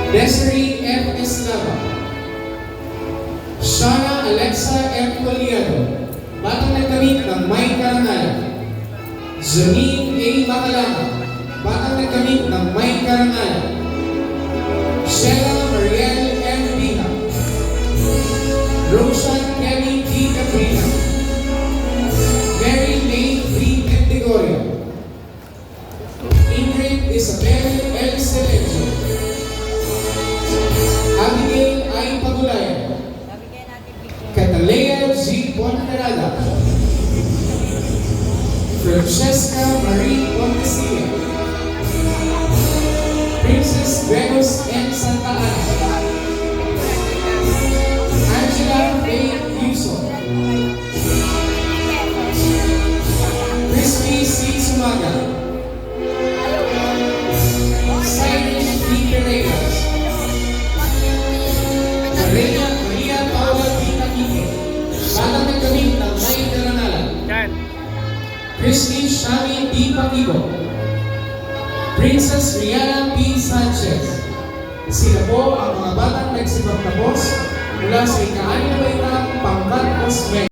Desiree F. Eslava, Shana Alexa F. Poliado, batang nagkamit ng may karangalan. Janine A. Macalama, batang nagkamit ng may karangalan. Sheila Mariel M. Biha, Roshan Kelly T. Catrina, Mary May V. Mendigoria, Ingrid Isabel L. Silencio, Abigail I. Pagulayan, Catalea G. Ponferrada, Francesca Marie Montesilla, Princess Venus M. Santa Ana, Angela Faye Yuso, Crispy C. Sumaga, Silas D. Peregas, Maria Paula D. Taquite, batang nagkamit ng may karangalan. Christy Shami D. Paquigo, Princess Rihanna P. Sanchez. Sila po ang mga batang nagsipagtapos mula sa ika-6 na baitang Pangkat Osme.